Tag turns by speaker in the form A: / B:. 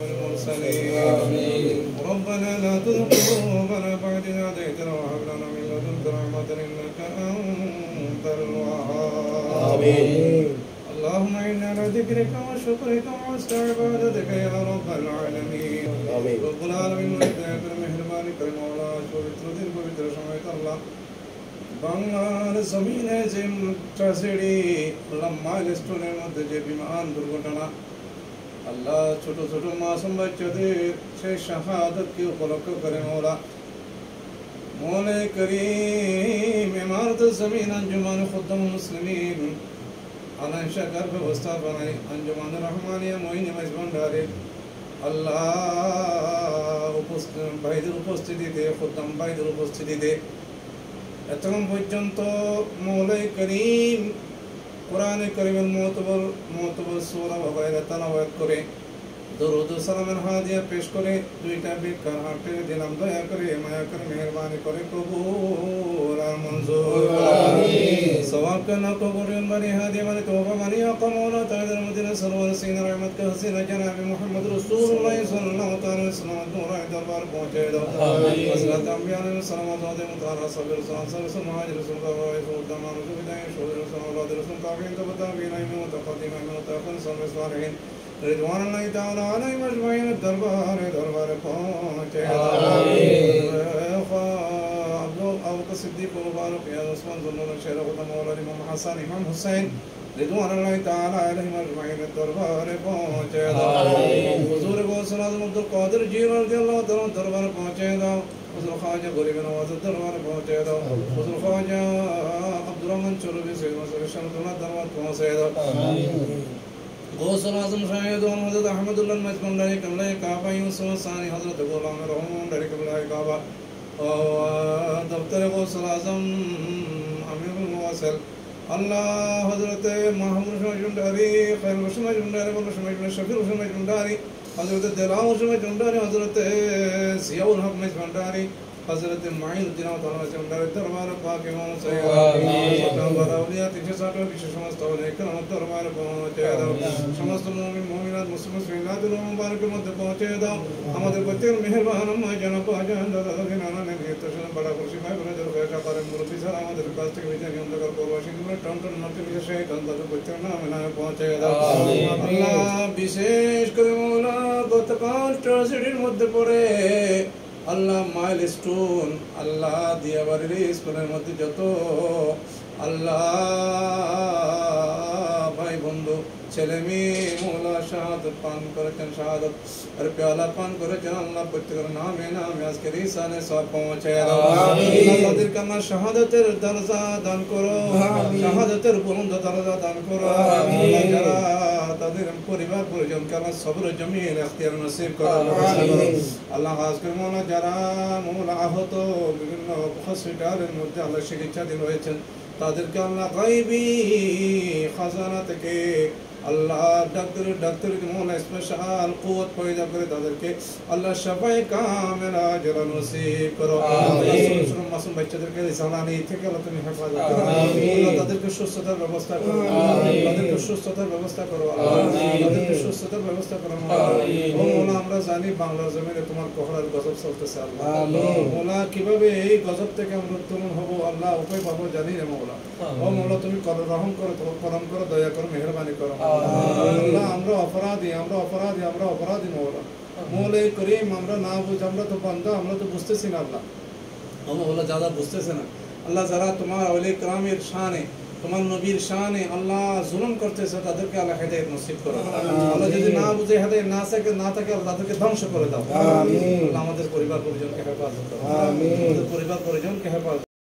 A: المرسلين ربنا لا تزغ قلوبنا بعد إذ هديتنا وهب لنا من لدنك رحمة إنك أنت الوهاب اللهم إنا على ذكرك وشكرك وحسن عبادتك يا رب العالمين رب العالمين وإياك المهربان كريم مولا পবিত্র দিন পবিত্র সময় আল্লাহ বাংলার জমিনে যে ট্র্যাজেডি মাইলস্টোনের মধ্যে যে বিমান দুর্ঘটনা আল্লাহ ছোট ছোট মাসুম বাচ্চাদের সেই শাহাদতকে উপলক্ষ করে মৌলা মৌলা করিম ইমারত জমিন আঞ্জুমান খুদ্দাম মুসলিমিন আলান শাকার ব্যবস্থাপনায় আঞ্জুমান রহমানিয়া মঈন মেজবান্ডারে আল্লাহ ভাইদের উপস্থিতিতে খুদ্দাম ভাইদের উপস্থিতিতে এতক্ষণ পর্যন্ত মৌলা করিম কোরআনে কারীমের মুতাবর সূরা ওয়াইদা তেলাওয়াত করে দরুদ ও সালামের হাদিয়া পেশ করে দুইটা বিকার হাতে দিলাম দয়া করে মায়া করে মেহেরবানি করে কবুল আর মঞ্জুর আমিন সওয়াব করনা কবুল বানি হাদিয়া বানি তওবা বানি আকমুল তাদের মদিনা সরওয়ার সিনা রহমত কা হাসিনা জনাব মুহাম্মদ রাসূলুল্লাহ সাল্লাল্লাহু তাআলা ওয়াসাল্লাম দোরাই দরবার পৌঁছে দাও আমিন হযরত আম্বিয়া আলাইহিস সালাম ওয়াদে মুতারা সাবির সাল্লাল্লাহু মুহাজির রাসূলুল্লাহ ওয়া সাল্লাম বিদায় শুরু রাসূলুল্লাহ রাসূল তাবিঈন তাবিঈন মুতাকাদ্দিম মুতাআখির সালিহিন رضوان اللہ تعالی علیہ مجمعین دربار پہنچے آمین ابو صدیق مبارک یا عثمان ذنون شیر خدا مولا امام حسن امام حسین رضوان اللہ تعالی علیہ مجمعین دربار پہنچے آمین حضور غوث اعظم عبد القادر جیلانی رضی اللہ تعالی دربار پہنچے دو حضور خواجہ غریب نواز دربار پہنچے دو حضور خواجہ عبدالرحمن چلوی سید مسلم شرطنا دربار پہنچے دو آمین غوث العظم شاہد حضرت احمداللہ مجمع قبلہ کعبہ یوسف ثانی حضرت غلام رحمان قبلہ کعبہ دفتر غوث العظم امیر المواصل اللہ حضرت محمد شمجنداری خیر شمجنداری شفیع شمجنداری حضرت دلاؤ شمجنداری حضرت ضیاء الحق مجمنداری حضرت معین الدین تعالی دربار پاک امام سید اولیاء 360 বিশেষ সমস্ত ওলামায়ে দরবার পৌঁছে দাও সমস্ত মুমিন মুমিনাত মুসলিমাত মুবারকের মধ্যে পৌঁছে দাও আমাদের প্রতি মেহেরবান আম্মা জানাব আজান দাদা নানা নিয়ে তো বড় খুশি ভাই বলে দরবার করে মুরব্বি স্যার আমাদের কাছ থেকে বিদায় অন্ধকার প্রবাসী গুলো টন মারতে বিশেষ তাদের প্রতি নামে নামে পৌঁছে দাও আল্লাহ বিশেষ করে মওলা গতকাল ট্র্যাজেডির মধ্যে পড়ে আল্লাহ মাইলস্টোন আল্লাহ দিয়াবাড়ির স্কুলের মধ্যে যত আল্লাহ ভাই বন্ধু ছেলে মেয়ে মৌলা শাহাদত পান করেছেন শাহাদত আর পেয়ালা পান করেছেন আল্লাহ প্রত্যেকের নামে নামে আজকের ঈসানে সব পৌঁছে দাও আল্লাহ তাদেরকে আমার শাহাদতের দরজা দান করো শাহাদতের বুলন্দ দরজা দান করো আল্লাহ যারা তাদের পরিবার পরিজনকে আল্লাহ সবর জমিল ইখতিয়ার নসিব করো আল্লাহ খাস করে মৌলা যারা মৌলা আহত বিভিন্ন হসপিটালের মধ্যে আল্লাহ চিকিৎসাধীন রয়েছেন তাদেরকে আল্লাহ গায়বী খাজানা থেকে আল্লাহ ডাক্তারকে মৌলা স্পেশাল কুওয়াত পয়দা করে তাদেরকে আল্লাহ শাফায়ে কামিলা আজর নসিব করো আল্লাহ মাসুম বাচ্চাদেরকে জালানি থেকে আল্লাহ তুমি হেফাজত করো আল্লাহ তাদেরকে সুস্থতার ব্যবস্থা করো তাদেরকে সুস্থতার ব্যবস্থা করো তাদেরকে সুস্থতার ব্যবস্থা করো ও মৌলা আমরা জানি বাংলার জমিনে তোমার কোহরার গজব চলতেছে আল্লাহ মৌলা কিভাবে এই গজব থেকে আমরা উত্তোলন হব আল্লাহ উপায় পাবো জানি না মৌলা ও মৌলা তুমি রহম করো করম করো দয়া করো মেহেরবানি করো আল্লাহ আমরা অপরাধী মওলা মৌলা করিম আমরা না বুঝ আমরা তো বান্দা আমরা তো বুঝতেছি না আল্লাহ মৌলা যারা বুঝতেছে না আল্লাহ যারা তোমার আউলিয়া কিরামের শানে তোমার নবীর শানে আল্লাহ জুলুম করতেছে তাদেরকে আল্লাহ হেদায়েত নসিব করো আল্লাহ যদি না বুঝে হেদায়েত না থাকে আল্লাহ তাদেরকে ধ্বংস করে দাও আমিন আল্লাহ আমাদের পরিবার পরিজনকে হেফাজত করো আমিন আমাদের পরিবার পরিজনকে হেফাজত